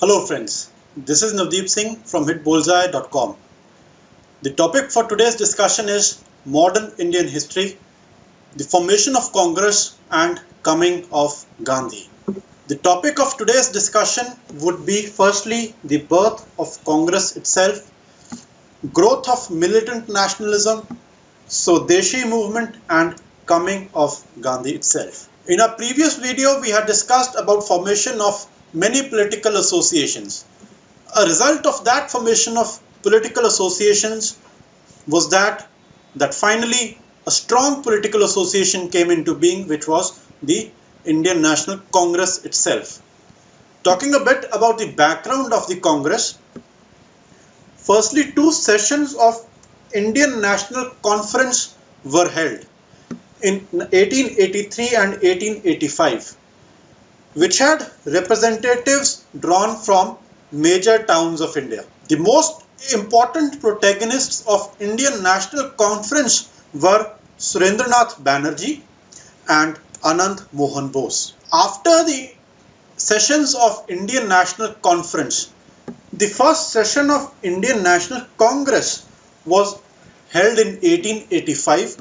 Hello friends, this is Navdeep Singh from Hitbullseye.com. The topic for today's discussion is modern Indian history, the formation of Congress and coming of Gandhi. The topic of today's discussion would be firstly the birth of Congress itself, growth of militant nationalism, Swadeshi Movement and coming of Gandhi itself. In our previous video, we had discussed about formation of many political associations. A result of that formation of political associations was that finally a strong political association came into being, which was the Indian National Congress itself. Talking a bit about the background of the Congress, firstly, two sessions of Indian National Conference were held in 1883 and 1885, which had representatives drawn from major towns of India. The most important protagonists of Indian National Conference were Surendranath Banerjee and Anand Mohan Bose. After the sessions of Indian National Conference, the first session of Indian National Congress was held in 1885,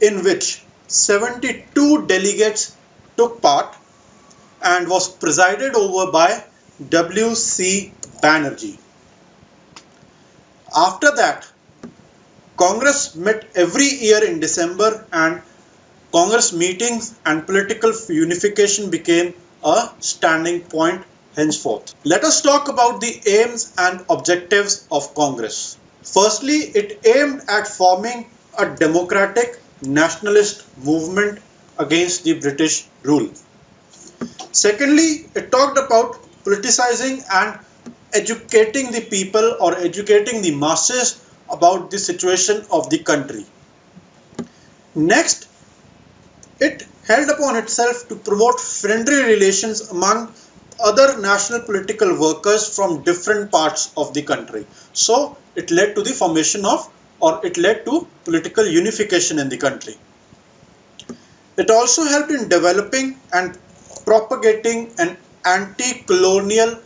in which 72 delegates took part and was presided over by W.C. Banerjee. After that, Congress met every year in December, and Congress meetings and political unification became a standing point henceforth. Let us talk about the aims and objectives of Congress. Firstly, it aimed at forming a democratic nationalist movement against the British rule. Secondly, it talked about politicizing and educating the people or educating the masses about the situation of the country. Next, it held upon itself to promote friendly relations among other national political workers from different parts of the country. So it led to the formation of, or it led to political unification in the country. It also helped in developing and propagating an anti-colonial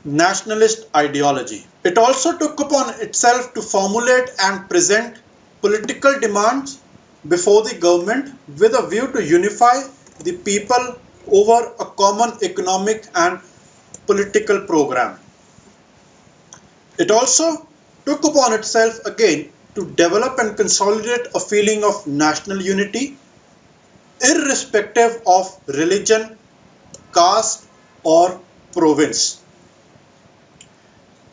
nationalist ideology. It also took upon itself to formulate and present political demands before the government with a view to unify the people over a common economic and political program. It also took upon itself again to develop and consolidate a feeling of national unity, irrespective of religion, caste or province.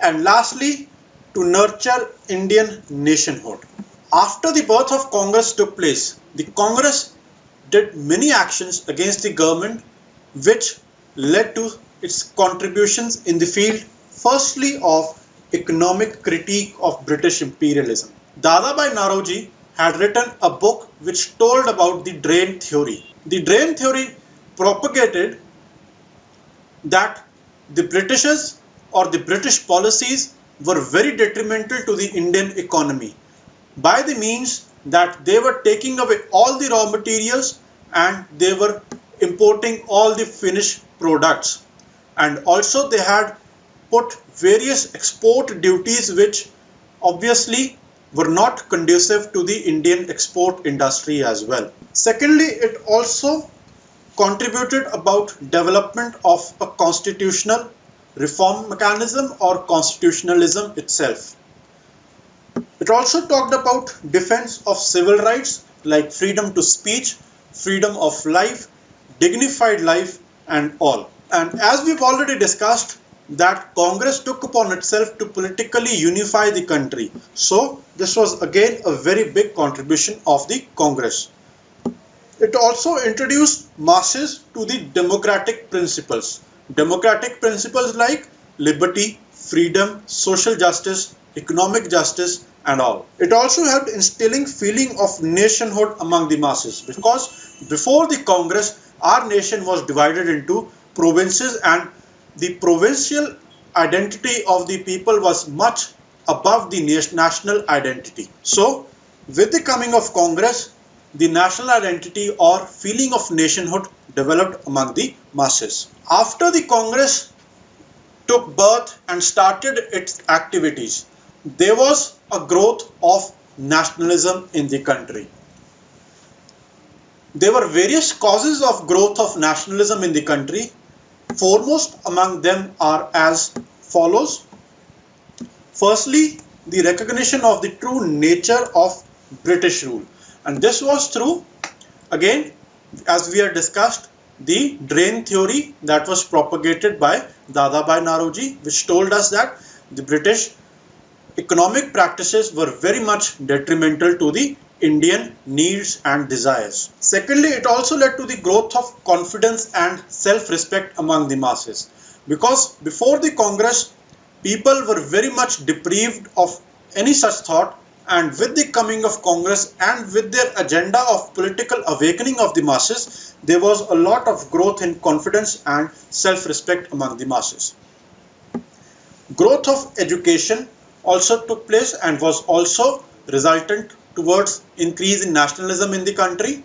And lastly, to nurture Indian nationhood. After the birth of Congress took place, the Congress did many actions against the government, which led to its contributions in the field, firstly of economic critique of British imperialism. Dadabhai Naoroji had written a book which told about the drain theory. The drain theory propagated that the Britishers or the British policies were very detrimental to the Indian economy by the means that they were taking away all the raw materials and they were importing all the finished products, and also they had put various export duties which obviously were not conducive to the Indian export industry as well. Secondly, it also contributed about development of a constitutional reform mechanism or constitutionalism itself. It also talked about defense of civil rights like freedom to speech, freedom of life, dignified life and all. And as we've already discussed, that Congress took upon itself to politically unify the country. So this was again a very big contribution of the Congress. It also introduced masses to the democratic principles. Democratic principles like liberty, freedom, social justice, economic justice and all. It also helped instilling feeling of nationhood among the masses, because before the Congress our nation was divided into provinces and the provincial identity of the people was much above the national identity. So with the coming of Congress, the national identity or feeling of nationhood developed among the masses. After the Congress, took birth and started its activities, there was a growth of nationalism in the country. There were various causes of growth of nationalism in the country. Foremost among them are as follows. Firstly, the recognition of the true nature of British rule. And this was through, again, as we had discussed, the drain theory that was propagated by Dadabhai Naoroji, which told us that the British economic practices were very much detrimental to the Indian needs and desires. Secondly, it also led to the growth of confidence and self-respect among the masses, because before the Congress, people were very much deprived of any such thought, and with the coming of Congress and with their agenda of political awakening of the masses, there was a lot of growth in confidence and self-respect among the masses. Growth of education also took place and was also resultant towards increase in nationalism in the country.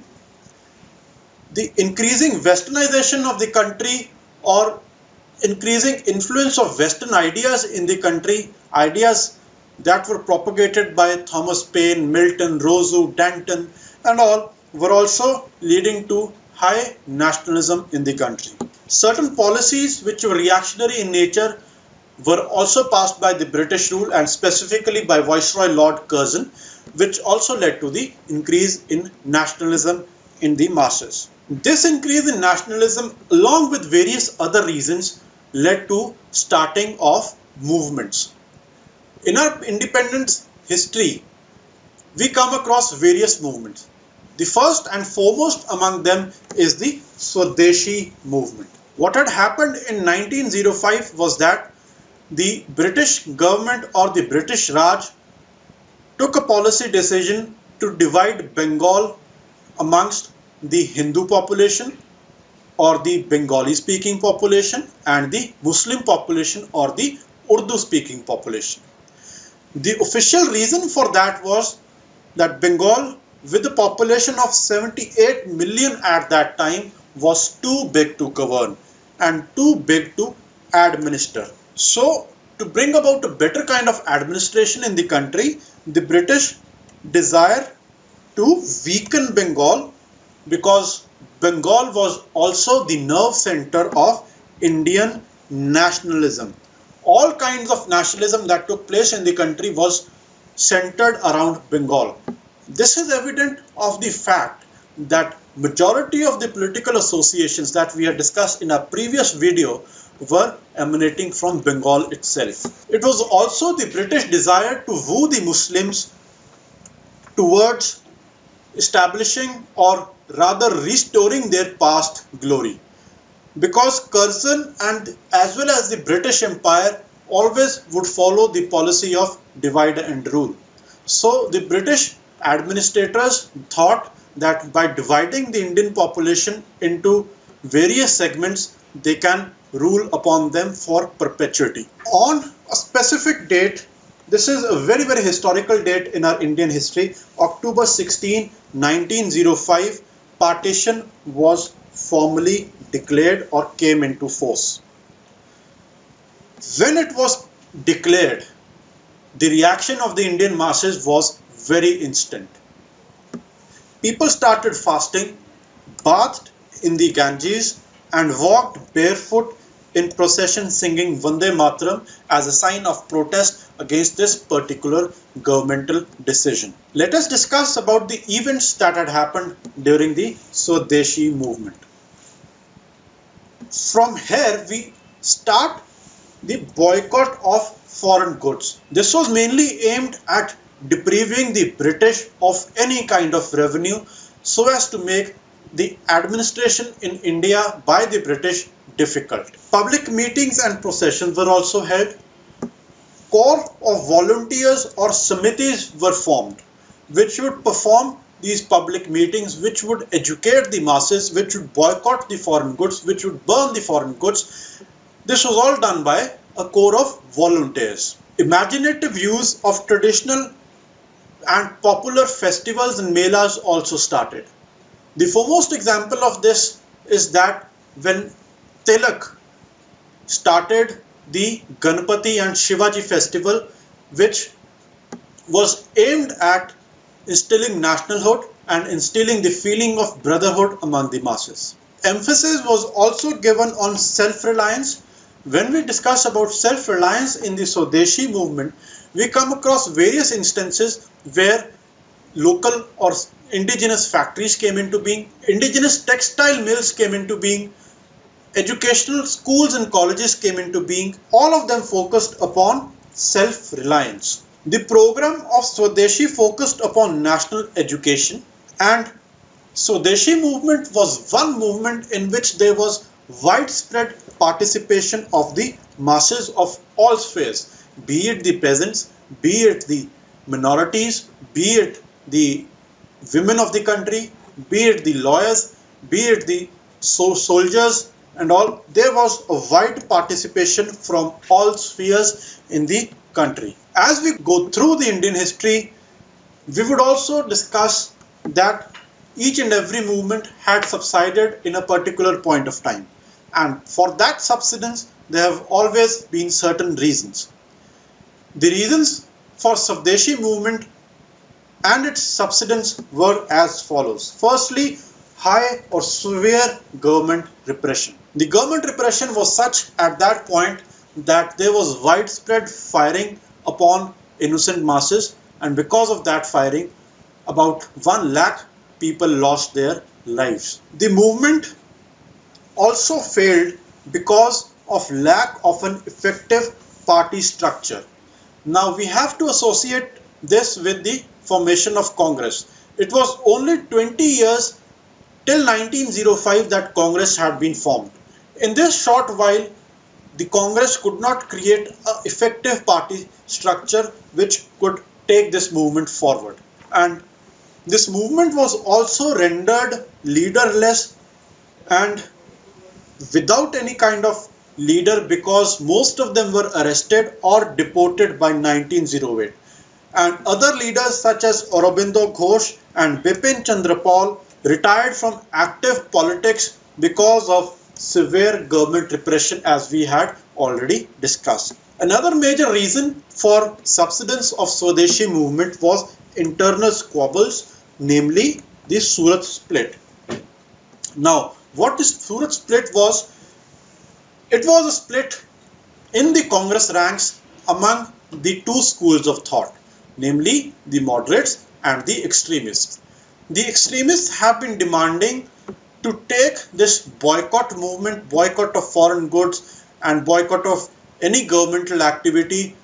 The increasing westernization of the country, or increasing influence of Western ideas in the country, ideas that were propagated by Thomas Paine, Milton, Rousseau, Danton and all, were also leading to high nationalism in the country. Certain policies which were reactionary in nature were also passed by the British rule, and specifically by Viceroy Lord Curzon, which also led to the increase in nationalism in the masses. This increase in nationalism, along with various other reasons, led to starting of movements. In our independence history, we come across various movements. The first and foremost among them is the Swadeshi Movement. What had happened in 1905 was that the British government, or the British Raj, took a policy decision to divide Bengal amongst the Hindu population, or the Bengali speaking population, and the Muslim population, or the Urdu speaking population. The official reason for that was that Bengal, with a population of 78 million at that time, was too big to govern and too big to administer. So, to bring about a better kind of administration in the country, the British desire to weaken Bengal, because Bengal was also the nerve center of Indian nationalism. All kinds of nationalism that took place in the country was centered around Bengal. This is evident of the fact that majority of the political associations that we had discussed in our previous video were emanating from Bengal itself. It was also the British desire to woo the Muslims towards establishing, or rather restoring, their past glory. Because Curzon and as well as the British Empire always would follow the policy of divide and rule. So the British administrators thought that by dividing the Indian population into various segments, they can rule upon them for perpetuity. On a specific date, this is a very, very historical date in our Indian history, October 16, 1905, partition was formally declared or came into force. When it was declared, the reaction of the Indian masses was very instant. People started fasting, bathed in the Ganges, and walked barefoot in procession singing Vande Mataram as a sign of protest against this particular governmental decision. Let us discuss about the events that had happened during the Swadeshi movement. From here we start the boycott of foreign goods. This was mainly aimed at depriving the British of any kind of revenue so as to make the administration in India by the British difficult. Public meetings and processions were also held. Corps of volunteers or samitis were formed, which would perform these public meetings, which would educate the masses, which would boycott the foreign goods, which would burn the foreign goods. This was all done by a corps of volunteers. Imaginative use of traditional and popular festivals and melas also started. The foremost example of this is that when Tilak started the Ganpati and Shivaji festival, which was aimed at instilling nationalhood and instilling the feeling of brotherhood among the masses. Emphasis was also given on self-reliance. When we discuss about self-reliance in the Swadeshi movement, we come across various instances where local or indigenous factories came into being, indigenous textile mills came into being, educational schools and colleges came into being, all of them focused upon self-reliance. The program of Swadeshi focused upon national education, and Swadeshi movement was one movement in which there was widespread participation of the masses of all spheres, be it the peasants, be it the minorities, be it the women of the country, be it the lawyers, be it the soldiers and all. There was a wide participation from all spheres in the country. As we go through the Indian history, we would also discuss that each and every movement had subsided in a particular point of time, and for that subsidence there have always been certain reasons. The reasons for Swadeshi movement and its subsidence were as follows. Firstly, high or severe government repression. The government repression was such at that point that there was widespread firing upon innocent masses, and because of that firing, about 1 lakh people lost their lives. The movement also failed because of lack of an effective party structure. Now we have to associate this with the formation of Congress. It was only 20 years till 1905 that Congress had been formed. In this short while, the Congress could not create an effective party structure which could take this movement forward. And this movement was also rendered leaderless and without any kind of leader, because most of them were arrested or deported by 1908. And other leaders such as Aurobindo Ghosh and Bipin Chandra Pal retired from active politics because of severe government repression, as we had already discussed. Another major reason for subsidence of Swadeshi movement was internal squabbles, namely the Surat split. Now, what this Surat split was? It was a split in the Congress ranks among the two schools of thought, namely the moderates and the extremists. The extremists have been demanding to take this boycott movement, boycott of foreign goods and boycott of any governmental activity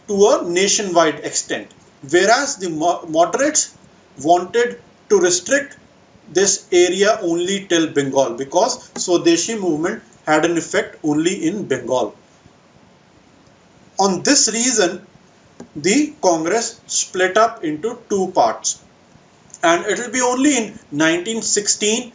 to a nationwide extent, whereas the moderates wanted to restrict this area only till Bengal, because Swadeshi movement had an effect only in Bengal. On this reason, the Congress split up into two parts, and it will be only in 1916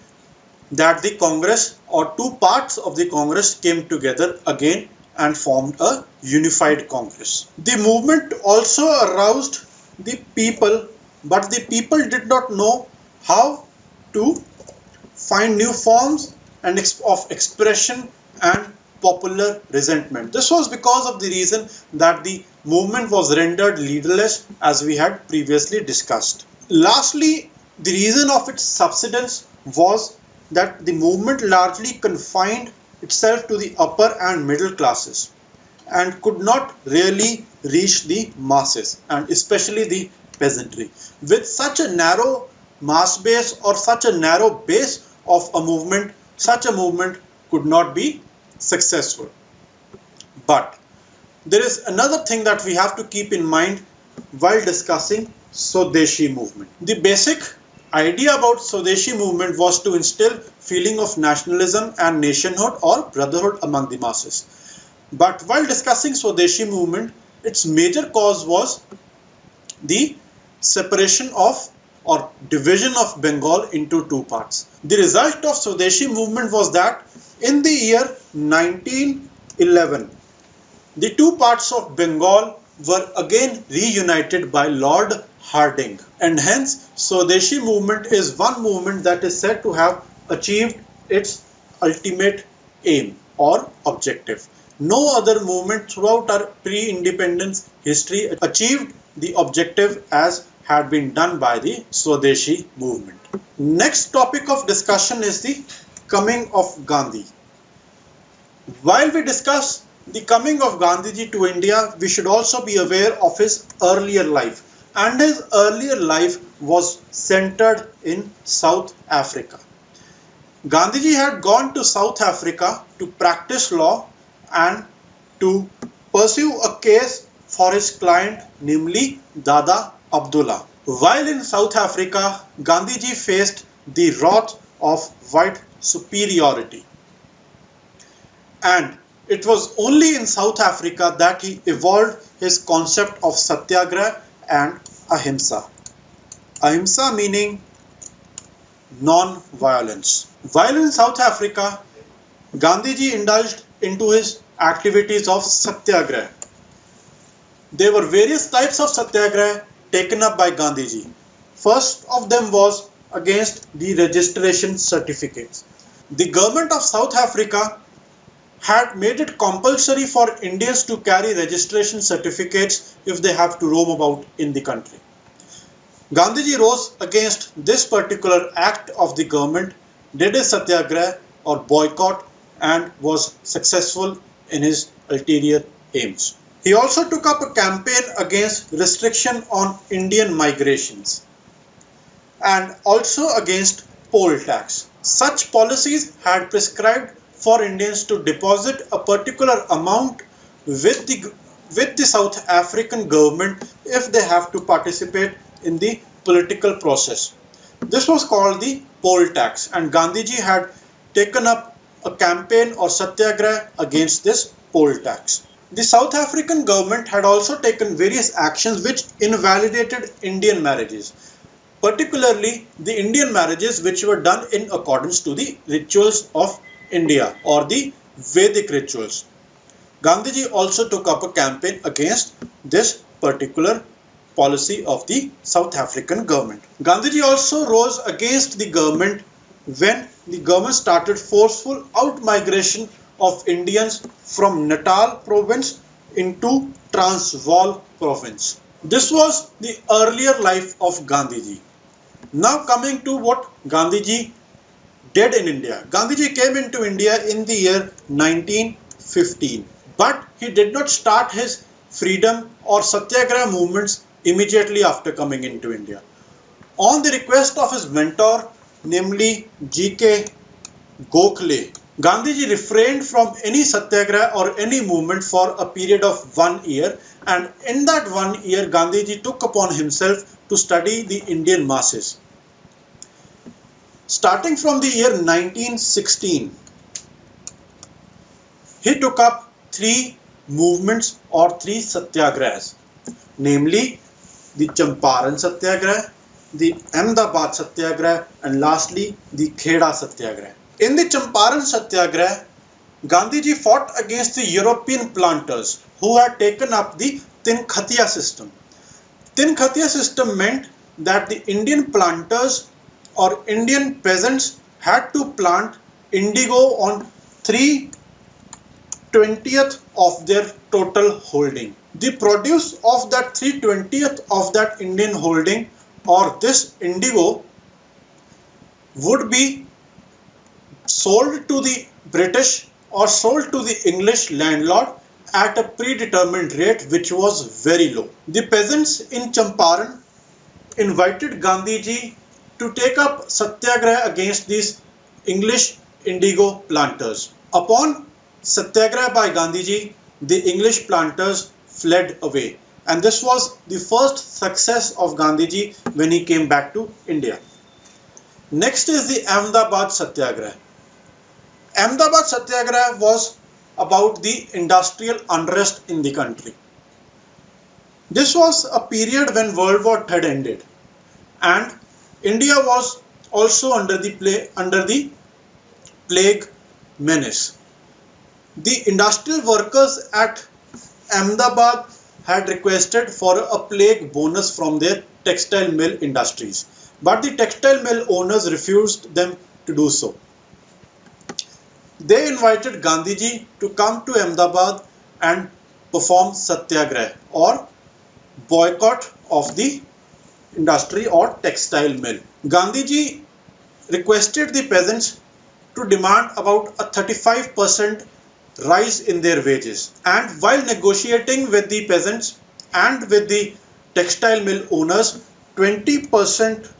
that the Congress, or two parts of the Congress, came together again and formed a unified Congress. The movement also aroused the people, but the people did not know how to find new forms and of expression and popular resentment. This was because of the reason that the movement was rendered leaderless, as we had previously discussed. Lastly, the reason of its subsidence was that the movement largely confined itself to the upper and middle classes and could not really reach the masses, and especially the peasantry. With such a narrow mass base or such a narrow base of a movement, such a movement could not be successful. But there is another thing that we have to keep in mind while discussing Swadeshi movement. The basic idea about Swadeshi movement was to instill feeling of nationalism and nationhood or brotherhood among the masses. But while discussing Swadeshi movement, its major cause was the separation of or division of Bengal into two parts. The result of Swadeshi movement was that in the year 1911, the two parts of Bengal were again reunited by Lord Hardinge, and hence Swadeshi movement is one movement that is said to have achieved its ultimate aim or objective. No other movement throughout our pre-independence history achieved the objective as had been done by the Swadeshi movement. Next topic of discussion is the coming of Gandhi. While we discuss the coming of Gandhiji to India, we should also be aware of his earlier life. And his earlier life was centered in South Africa. Gandhiji had gone to South Africa to practice law and to pursue a case for his client, namely Dada Abdullah. While in South Africa, Gandhiji faced the wrath of white superiority. And it was only in South Africa that he evolved his concept of satyagraha and ahimsa. Ahimsa meaning non-violence. While in South Africa, Gandhiji indulged into his activities of satyagraha. There were various types of satyagraha taken up by Gandhiji. First of them was against the registration certificates. The government of South Africa had made it compulsory for Indians to carry registration certificates if they have to roam about in the country. Gandhiji rose against this particular act of the government, did a satyagraha or boycott, and was successful in his ulterior aims. He also took up a campaign against restriction on Indian migrations and also against poll tax. Such policies had prescribed for Indians to deposit a particular amount with the South African government if they have to participate in the political process. This was called the poll tax, and Gandhiji had taken up a campaign or satyagraha against this poll tax. The South African government had also taken various actions which invalidated Indian marriages, particularly the Indian marriages which were done in accordance to the rituals of India or the Vedic rituals. Gandhiji also took up a campaign against this particular policy of the South African government. Gandhiji also rose against the government when the government started forceful out-migration of Indians from Natal province into Transvaal province. This was the earlier life of Gandhiji. Now coming to what Gandhiji did in India. Gandhiji came into India in the year 1915, but he did not start his freedom or satyagraha movements immediately after coming into India. On the request of his mentor, namely G.K. Gokhale, Gandhiji refrained from any satyagraha or any movement for a period of 1 year, and in that 1 year Gandhiji took upon himself to study the Indian masses. Starting from the year 1916, he took up 3 movements or 3 satyagrahas, namely the Champaran Satyagraha, the Ahmedabad Satyagraha, and lastly the Kheda Satyagraha. In the Champaran Satyagraha, Gandhiji fought against the European planters who had taken up the Tin Khatiya system. Tin Khatiya system meant that the Indian planters or Indian peasants had to plant indigo on 3/20th of their total holding. The produce of that 3/20th of that Indian holding or this indigo would be sold to the British or sold to the English landlord at a predetermined rate which was very low. The peasants in Champaran invited Gandhiji to take up satyagraha against these English indigo planters. Upon satyagraha by Gandhiji, the English planters fled away, and this was the first success of Gandhiji when he came back to India. Next is the Ahmedabad Satyagraha. Ahmedabad Satyagraha was about the industrial unrest in the country. This was a period when World War had ended, and India was also under the plague menace. The industrial workers at Ahmedabad had requested for a plague bonus from their textile mill industries, but the textile mill owners refused them to do so. They invited Gandhiji to come to Ahmedabad and perform satyagraha or boycott of the industry or textile mill. Gandhiji requested the peasants to demand about a 35% rise in their wages, and while negotiating with the peasants and with the textile mill owners, 20%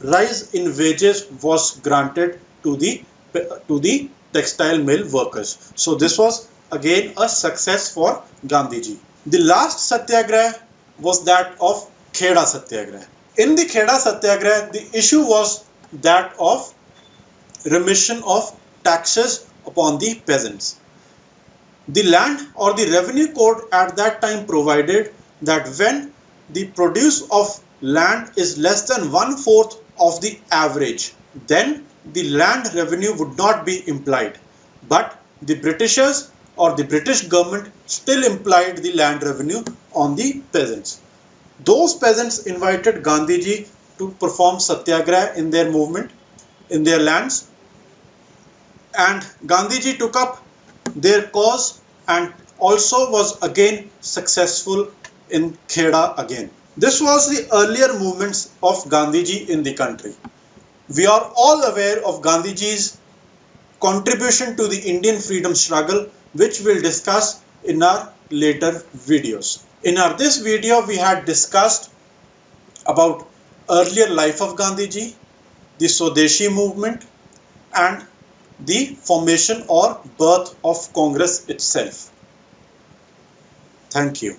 rise in wages was granted to the textile mill workers. So this was again a success for Gandhiji. The last satyagraha was that of Kheda Satyagraha. In the Kheda Satyagraha, the issue was that of remission of taxes upon the peasants. The land or the revenue code at that time provided that when the produce of land is less than 1/4 of the average, then the land revenue would not be implied. But the Britishers or the British government still implied the land revenue on the peasants. Those peasants invited Gandhiji to perform satyagraha in their movement, in their lands, and Gandhiji took up their cause and also was again successful in Kheda again. This was the earlier movements of Gandhiji in the country. We are all aware of Gandhiji's contribution to the Indian freedom struggle, which we'll discuss in our later videos. In this video, we had discussed about earlier life of Gandhiji, the Swadeshi movement, and the formation or birth of Congress itself. Thank you.